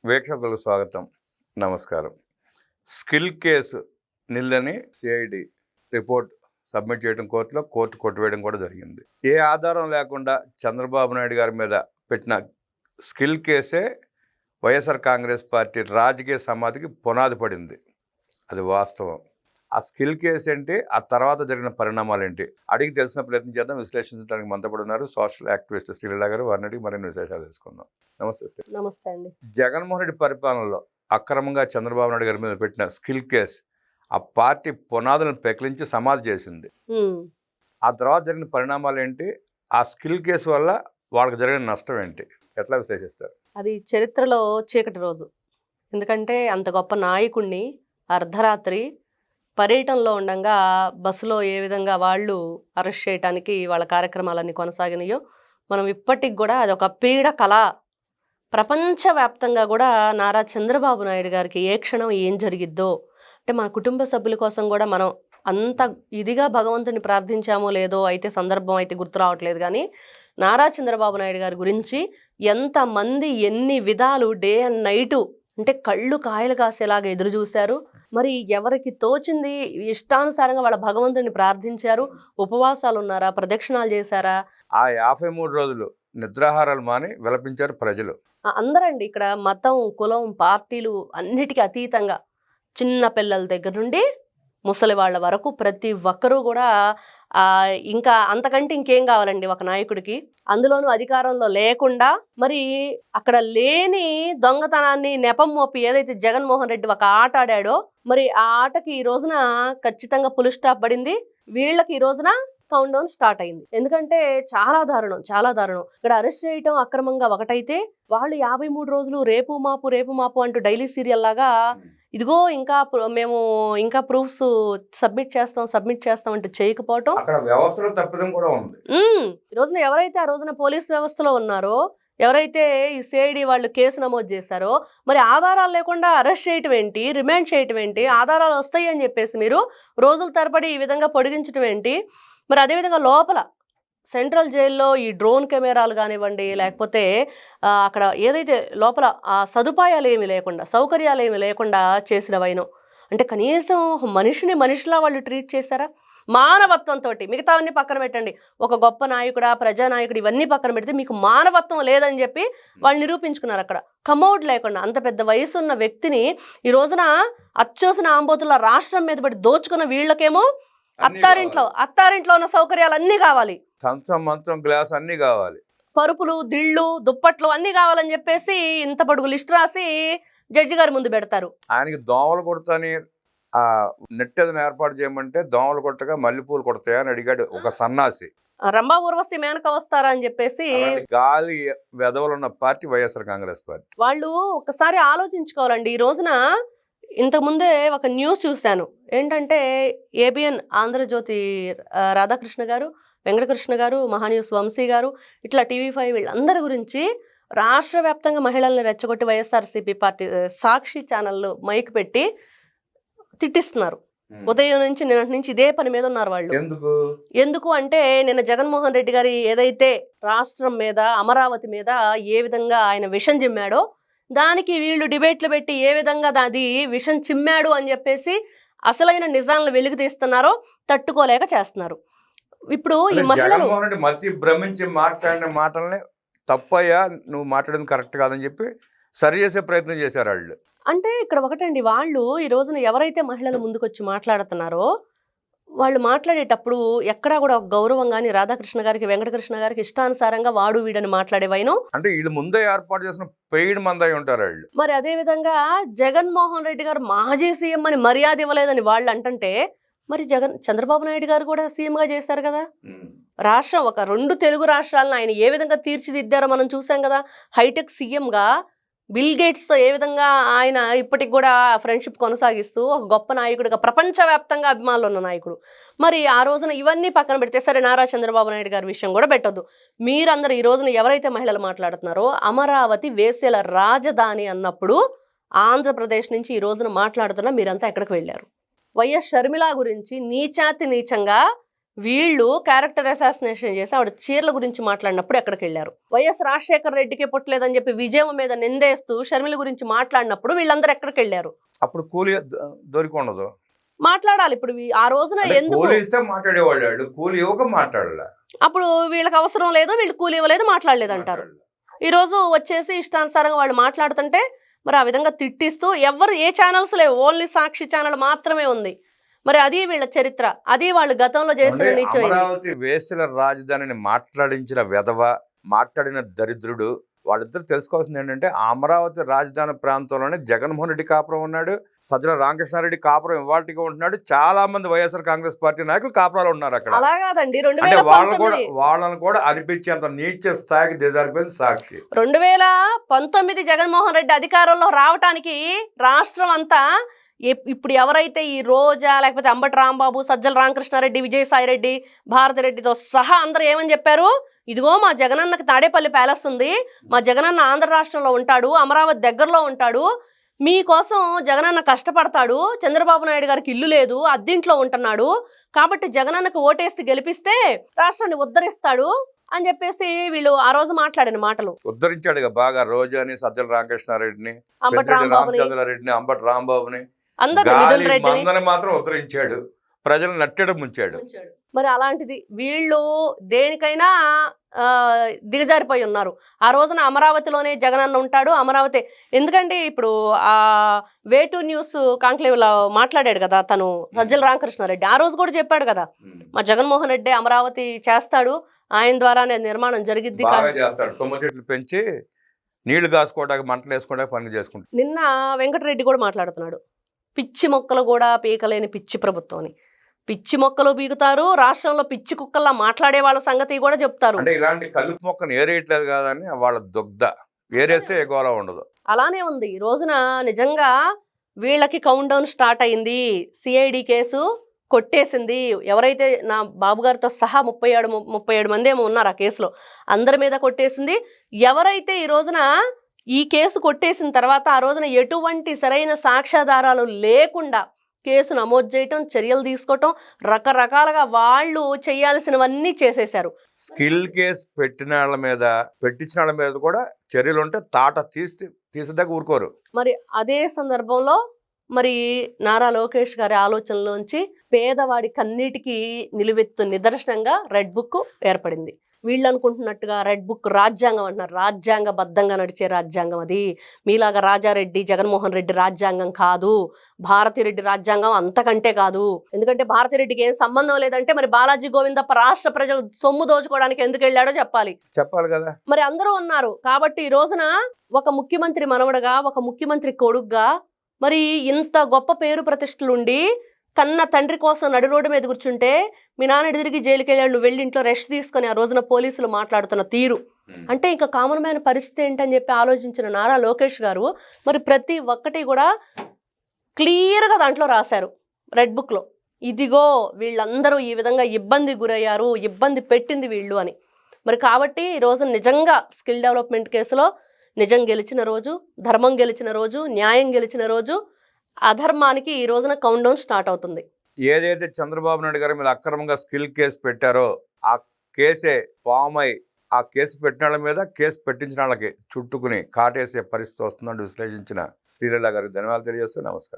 వీక్షకులకు స్వాగతం. నమస్కారం. స్కిల్ కేసు నిల్లని సిఐడి రిపోర్ట్ సబ్మిట్ చేయడం కోర్టు కొట్టివేయడం కూడా జరిగింది. ఏ ఆధారం లేకుండా చంద్రబాబు నాయుడు గారి మీద పెట్టిన స్కిల్ కేసే వైఎస్ఆర్ కాంగ్రెస్ పార్టీ రాజకీయ సమాధికి పునాది పడింది. అది వాస్తవం. ఆ స్కిల్ కేసు ఏంటి, ఆ తర్వాత జరిగిన పరిణామాలు ఏంటి అడిగి తెలిసిన ప్రయత్నం చేద్దాం. విశ్లేషించడానికి మనతో ఉన్నారు సోషల్ యాక్టివిస్ట్ శ్రీలీల గారు. వారిని అడిగి మరిన్ని విశేషాలు తెలుసుకుందాం. నమస్తే. నమస్తే అండి. జగన్మోహన్ రెడ్డి పరిపాలనలో అక్రమంగా చంద్రబాబు నాయుడు గారి మీద పెట్టిన స్కిల్ కేసు ఆ పార్టీ పునాదులను పెకిలించి సమాధి చేసింది. ఆ తర్వాత జరిగిన పరిణామాలు ఏంటి, ఆ స్కిల్ కేసు వల్ల వాళ్ళకి జరిగిన నష్టం ఏంటి, ఎట్లా విశ్లేషిస్తారు? అది చరిత్రలో చీకటి రోజు. ఎందుకంటే అంత గొప్ప నాయకుడిని అర్ధరాత్రి పర్యటనలో ఉండగా బస్సులో ఏ విధంగా వాళ్ళు అరెస్ట్ చేయడానికి వాళ్ళ కార్యక్రమాలన్నీ కొనసాగినాయో మనం ఇప్పటికి కూడా అదొక పీడ కళ. ప్రపంచవ్యాప్తంగా కూడా నారా చంద్రబాబు నాయుడు గారికి ఏ క్షణం ఏం జరిగిద్దో అంటే మన కుటుంబ సభ్యుల కోసం కూడా మనం అంత ఇదిగా భగవంతుని ప్రార్థించామో లేదో అయితే సందర్భం అయితే గుర్తు రావట్లేదు. కానీ నారా చంద్రబాబు నాయుడు గారి గురించి ఎంతమంది ఎన్ని విధాలు డే అండ్ నైటు అంటే కళ్ళు కాయలు కాసేలాగా ఎదురు చూశారు. మరి ఎవరికి తోచింది ఇష్టానుసారంగా వాళ్ళ భగవంతుడిని ప్రార్థించారు. ఉపవాసాలు ఉన్నారా, ప్రదక్షిణాలు చేశారా? ఆ 53 రోజులు నిద్రాహారాలు మాని విలపించారు ప్రజలు. అందరండి. ఇక్కడ మతం, కులం, పార్టీలు అన్నిటికీ అతీతంగా చిన్న పిల్లల దగ్గర నుండి ముసలి వాళ్ళ వరకు ప్రతి ఒక్కరూ కూడా ఇంకా అంతకంటే ఇంకేం కావాలండి ఒక నాయకుడికి. అందులోనూ అధికారంలో లేకుండా మరి అక్కడ లేని దొంగతనాన్ని నెపం మోపి ఏదైతే జగన్మోహన్ రెడ్డి ఒక ఆట ఆడాడో మరి ఆ ఆటకి ఈ రోజున ఖచ్చితంగా ఫుల్ స్టాప్ పడింది. వీళ్ళకి ఈ రోజున కౌంట్ డౌన్ స్టార్ట్ అయింది. ఎందుకంటే చాలా దారుణం. ఇక్కడ అరెస్ట్ చేయటం అక్రమంగా ఒకటైతే వాళ్ళు 53 రోజులు రేపు మాపు అంటూ డైలీ సీరియల్ లాగా ఇదిగో మేము ఇంకా ప్రూఫ్స్ సబ్మిట్ చేస్తాం అంటూ చేయకపోవటం. ఈ రోజున ఎవరైతే ఆ రోజున పోలీస్ వ్యవస్థలో ఉన్నారో, ఎవరైతే ఈ సిఐడి వాళ్ళు కేసు నమోదు చేశారో మరి ఆధారాలు లేకుండా అరెస్ట్ చేయటం ఏంటి, రిమాండ్ చేయటం ఏంటి, ఆధారాలు వస్తాయి అని చెప్పేసి మీరు రోజుల తరబడి ఈ విధంగా పొడిగించడం ఏంటి? మరి అదేవిధంగా లోపల సెంట్రల్ జైల్లో ఈ డ్రోన్ కెమెరాలు కానివ్వండి, లేకపోతే అక్కడ ఏదైతే లోపల ఆ సదుపాయాలు ఏమి లేకుండా, సౌకర్యాలు ఏమి లేకుండా చేసిన వైనం అంటే కనీసం మనిషిలా వాళ్ళు ట్రీట్ చేశారా? మానవత్వంతో. మిగతావన్నీ పక్కన పెట్టండి. ఒక గొప్ప నాయకుడా, ప్రజానాయకుడు ఇవన్నీ పక్కన పెడితే మీకు మానవత్వం లేదని చెప్పి వాళ్ళు నిరూపించుకున్నారు. అక్కడ కమౌడ్ లేకుండా అంత పెద్ద వయసు ఉన్న వ్యక్తిని ఈ రోజున అచ్చోసిన ఆంబోతుల రాష్ట్రం మీద పడి దోచుకున్న వీళ్ళకేమో అత్తారింట్లో ఉన్న సౌకర్యాలు అన్నీ కావాలి, మంత్రం గ్లాస్ అన్నీ కావాలి, పరుపులు, దిళ్ళు, దుప్పట్లు అన్నీ కావాలని చెప్పేసి ఇంత పొడుగు లిస్ట్ రాసి జడ్జి గారి ముందు పెడతారు. ఆయనకి దోమలు కొడతాని ఆ నెట్ ఏదైనా ఏర్పాటు చేయమంటే దోమలు కొట్టగా మల్లెపూలు కొడతాయా అని అడిగాడు ఒక సన్నాసి. రంభా ఊర్వశి మేనక వస్తారా అని చెప్పేసి గాలి వెదవలున్న పార్టీ వైఎస్ఆర్ కాంగ్రెస్ పార్టీ. వాళ్ళు ఒకసారి ఆలోచించుకోవాలండి. ఈ రోజున ఇంతకుముందే ఒక న్యూస్ చూశాను. ఏంటంటే ఏబిఎన్ ఆంధ్రజ్యోతి రాధాకృష్ణ గారు, వెంకటకృష్ణ గారు, మహాన్యూస్ వంశీ గారు, ఇట్లా టీవీ5 వీళ్ళందరి గురించి రాష్ట్ర వ్యాప్తంగా మహిళల్ని రెచ్చగొట్టి వైఎస్ఆర్సీపీ పార్టీ సాక్షి ఛానల్లో మైక్ పెట్టి తిట్టిస్తున్నారు. ఉదయం నుంచి నిన్నటి నుంచి ఇదే పని మీద ఉన్నారు వాళ్ళు. ఎందుకు అంటే నిన్న జగన్మోహన్ రెడ్డి గారి ఏదైతే రాష్ట్రం మీద, అమరావతి మీద ఏ విధంగా ఆయన విషం జిమ్మాడో దానికి వీళ్ళు డిబేట్లు పెట్టి ఏ విధంగా అది విషం చిమ్మాడు అని చెప్పేసి అసలైన నిజాలను వెలుగు తీస్తున్నారో తట్టుకోలేక చేస్తున్నారు. ఇప్పుడు ఈ మహిళలు మతి భ్రమించి మాట్లాడిన మాటల్ని తప్పయ్యా, నువ్వు మాట్లాడింది కరెక్ట్ కాదని చెప్పి సరి చేసే ప్రయత్నం చేశారు వాళ్ళు. అంటే ఇక్కడ ఒకటండి, వాళ్ళు ఈ రోజున ఎవరైతే మహిళలు ముందుకొచ్చి మాట్లాడుతున్నారో వాళ్ళు మాట్లాడేటప్పుడు ఎక్కడా కూడా గౌరవం కానీ రాధాకృష్ణ గారికి, వెంకటకృష్ణ గారికి ఇష్టానుసారంగా వాడు వీడని మాట్లాడేవైనా అంటే వీళ్ళు ముందే ఏర్పాటు చేసిన పెయిడ్ మందై ఉంటారు వాళ్ళు. మరి అదే విధంగా జగన్మోహన్ రెడ్డి గారు మాజీ సీఎం అని మర్యాద ఇవ్వలేదని వాళ్ళు అంటుంటే మరి చంద్రబాబు నాయుడు గారు కూడా సీఎంగా చేశారు కదా. రాష్ట్రం ఒక 2 తెలుగు రాష్ట్రాలను ఆయన ఏ విధంగా తీర్చిదిద్దారో మనం చూసాం కదా. హైటెక్ సీఎంగా బిల్ గేట్స్తో ఏ విధంగా ఆయన ఇప్పటికి కూడా ఫ్రెండ్షిప్ కొనసాగిస్తూ ఒక గొప్ప నాయకుడిగా ప్రపంచవ్యాప్తంగా అభిమానులు ఉన్న నాయకుడు. మరి ఆ రోజున ఇవన్నీ పక్కన పెడితే సరే నారా చంద్రబాబు నాయుడు గారి విషయం కూడా పెట్టొద్దు. మీరందరూ ఈ రోజున ఎవరైతే మహిళలు మాట్లాడుతున్నారో అమరావతి వేసేల రాజధాని అన్నప్పుడు ఆంధ్రప్రదేశ్ నుంచి ఈ రోజున మాట్లాడుతున్నా మీరంతా ఎక్కడికి వెళ్ళారు? వైఎస్ షర్మిల గురించి నీచాతి నీచంగా వీళ్ళు క్యారెక్టర్ అసాసినేషన్ చేసి ఆవిడ చీరల గురించి మాట్లాడినప్పుడు ఎక్కడికి వెళ్ళారు? వైఎస్ రాజశేఖర రెడ్డికే పుట్టలేదని చెప్పి విజయం మీద నిందేస్తూ షర్మిల గురించి మాట్లాడినప్పుడు వీళ్ళందరూ ఎక్కడికి వెళ్ళారు? అప్పుడు కూలి దొరికి ఉండదు. మాట్లాడాలి. ఇప్పుడు ఆ రోజున ఎందుకు కూలి ఇస్తే మాట్లాడేవాళ్ళు, కూలి ఇవ్వక మాట్లాడలే. అప్పుడు వీళ్ళకి అవసరం లేదు, వీళ్ళు కూలి ఇవ్వలేదు, మాట్లాడలేదు అంటారు. ఈ రోజు వచ్చేసి ఇష్టానుసారంగా వాళ్ళు మాట్లాడుతుంటే మరి ఆ విధంగా తిట్టిస్తూ ఎవరు ఏ ఛానల్స్ లేవు, ఓన్లీ సాక్షి ఛానల్ మాత్రమే ఉంది. మరి అది వీళ్ళ చరిత్ర, అది వాళ్ళు గతంలో చేసిన నీచం. అమరావతి వేసుల రాజధానిని మాట్లాడించిన వెధవ, మాట్లాడిన దరిద్రుడు, వాళ్ళిద్దరు తెలుసుకోవాల్సింది ఏంటంటే అమరావతి రాజధాని ప్రాంతంలోనే జగన్మోహన్ రెడ్డి కాపురం ఉన్నాడు, సజ్జల రామకృష్ణారెడ్డి కాపురం ఇవాళకి ఉంటున్నాడు, చాలా మంది వైఎస్ఆర్ కాంగ్రెస్ పార్టీ నాయకులు కాపురాలు ఉన్నారు అక్కడ. అలా కాదండి, అంటే వాళ్ళని కూడా అనిపించేంత నీచ స్థాయికి దిగజారిపోయింది సాక్షి. 2019 జగన్మోహన్ రెడ్డి అధికారంలో రావటానికి రాష్ట్రం అంతా ఇప్పుడు ఎవరైతే ఈ రోజా, లేకపోతే అంబటి రాంబాబు, సజ్జల రామకృష్ణారెడ్డి, విజయసాయిరెడ్డి, భారతిరెడ్డితో సహా అందరూ ఏమని చెప్పారు? ఇదిగో మా జగనన్నకి తాడేపల్లి ప్యాలెస్ ఉంది, మా జగనన్న ఆంధ్ర రాష్ట్రంలో ఉంటాడు, అమరావతి దగ్గరలో ఉంటాడు, మీకోసం జగనన్న కష్టపడతాడు, చంద్రబాబు నాయుడు గారికి ఇల్లు లేదు, అద్దింట్లో ఉంటున్నాడు, కాబట్టి జగనన్నకు ఓటేసి గెలిపిస్తే రాష్ట్రాన్ని ఉద్ధరిస్తాడు అని చెప్పేసి వీళ్ళు ఆ రోజు మాట్లాడిన మాటలు. ఉద్ధరించాడుగా బాగా రోజాని, సజ్జల రామకృష్ణారెడ్డిని, అంబటి రామచంద్రారెడ్డిని, అంబటి రాంబాబుని, అందరిని మాత్రం ఉద్ధరించాడు, ప్రజలు నట్టెడ ముంచాడు. మరి అలాంటిది వీళ్ళు దేనికైనా దిగజారిపోయి ఉన్నారు. ఆ రోజున అమరావతిలోనే జగనన్న ఉంటాడు, అమరావతి ఎందుకంటే ఇప్పుడు ఆ వే2 న్యూస్ కాంక్లేవ్లో మాట్లాడాడు కదా తను, సజ్జల రామకృష్ణారెడ్డి, ఆ రోజు కూడా చెప్పాడు కదా మా జగన్మోహన్ రెడ్డి అమరావతి చేస్తాడు, ఆయన ద్వారానే నిర్మాణం జరిగిద్ది, చేస్తాడు, తుమ్మ చెట్లు పెంచి నీళ్లు కాసుకోవడానికి, మంటలు వేసుకోవడానికి పనులు చేసుకుంటాడు. నిన్న వెంకటరెడ్డి కూడా మాట్లాడుతున్నాడు, పిచ్చి మొక్కలు కూడా పీకలేని పిచ్చి ప్రభుత్వం అని. పిచ్చి మొక్కలు పీకుతారు, రాష్ట్రంలో పిచ్చి కుక్కల్లా మాట్లాడే వాళ్ళ సంగతి కూడా చెప్తారు. అంటే ఇలాంటి కలుపు మొక్కను ఏరేయట్లేదు కాదని వాళ్ళ దుగ్ధ, ఏరేస్తే ఏ గోళ ఉండదు. అలానే ఉంది. ఈ రోజున నిజంగా వీళ్ళకి కౌంట్ డౌన్ స్టార్ట్ అయింది. సిఐడి కేసు కొట్టేసింది. ఎవరైతే నా బాబు గారితో సహా 37 మంది ఏమో ఉన్నారు ఆ కేసులో, అందరి మీద కొట్టేసింది. ఎవరైతే ఈ రోజున ఈ కేసు కొట్టేసిన తర్వాత ఆ రోజున ఎటువంటి సరైన సాక్ష్యాధారాలు లేకుండా కేసు నమోదు చేయటం, చర్యలు తీసుకోవటం, రకరకాలుగా వాళ్ళు చేయాల్సినవన్నీ చేసేశారు. స్కిల్ కేసు పెట్టించిన వాళ్ళ మీద కూడా చర్యలు ఉంటే తాట తీసేదాకా ఊరుకోరు. మరి అదే సందర్భంలో మరి నారా లోకేష్ గారి ఆలోచనలోంచి పేదవాడి కన్నిటికీ నిలువెత్తు నిదర్శనంగా రెడ్ బుక్ ఏర్పడింది. వీళ్ళు అనుకుంటున్నట్టుగా రెడ్ బుక్ రాజ్యాంగం అంటున్నారు. రాజ్యాంగబద్ధంగా నడిచే రాజ్యాంగం అది. మీలాగా రాజారెడ్డి, జగన్మోహన్ రెడ్డి రాజ్యాంగం కాదు, భారతిరెడ్డి రాజ్యాంగం అంతకంటే కాదు. ఎందుకంటే భారతిరెడ్డికి ఏం సంబంధం లేదంటే మరి బాలాజీ గోవిందప్ప రాష్ట్ర ప్రజలు సొమ్ము దోచుకోవడానికి ఎందుకు వెళ్ళాడో చెప్పాలి కదా. మరి అందరూ ఉన్నారు కాబట్టి ఈ రోజున ఒక ముఖ్యమంత్రి మనవడగా, ఒక ముఖ్యమంత్రి కొడుగ్గా మరి ఇంత గొప్ప పేరు ప్రతిష్టలుండి కన్న తండ్రి కోసం నడి రోడ్డు మీద కూర్చుంటే మీ నాన్న తిరిగి జైలుకి వెళ్ళాడు, నువ్వు వెళ్ళి ఇంట్లో రెస్ట్ తీసుకొని ఆ రోజున పోలీసులు మాట్లాడుతున్న తీరు అంటే ఇంకా కామన్ మ్యాన్ పరిస్థితి ఏంటని చెప్పి ఆలోచించిన నారా లోకేష్ గారు మరి ప్రతి ఒక్కటి కూడా క్లియర్గా దాంట్లో రాశారు రెడ్ బుక్లో. ఇదిగో వీళ్ళందరూ ఈ విధంగా ఇబ్బంది గురయ్యారు, ఇబ్బంది పెట్టింది వీళ్ళు అని. మరి కాబట్టి ఈ రోజు నిజంగా స్కిల్ డెవలప్మెంట్ కేసులో నిజం గెలిచిన రోజు, ధర్మం గెలిచిన రోజు, న్యాయం గెలిచిన రోజు, అధర్మానికి ఈ రోజున కౌంట్ డౌన్ స్టార్ట్ అవుతుంది. ఏదైతే చంద్రబాబు నాయుడు గారి మీద అక్రమంగా స్కిల్ కేసు పెట్టారో ఆ కేసే ఫామ్ అయి ఆ కేసు పెట్టిన వాళ్ళ మీద కేసు పెట్టించిన వాళ్ళకి చుట్టుకుని కాటేసే పరిస్థితి వస్తుందని విశ్లేషించిన శ్రీలీల గారికి ధన్యవాదాలు తెలియజేస్తూ నమస్కారం.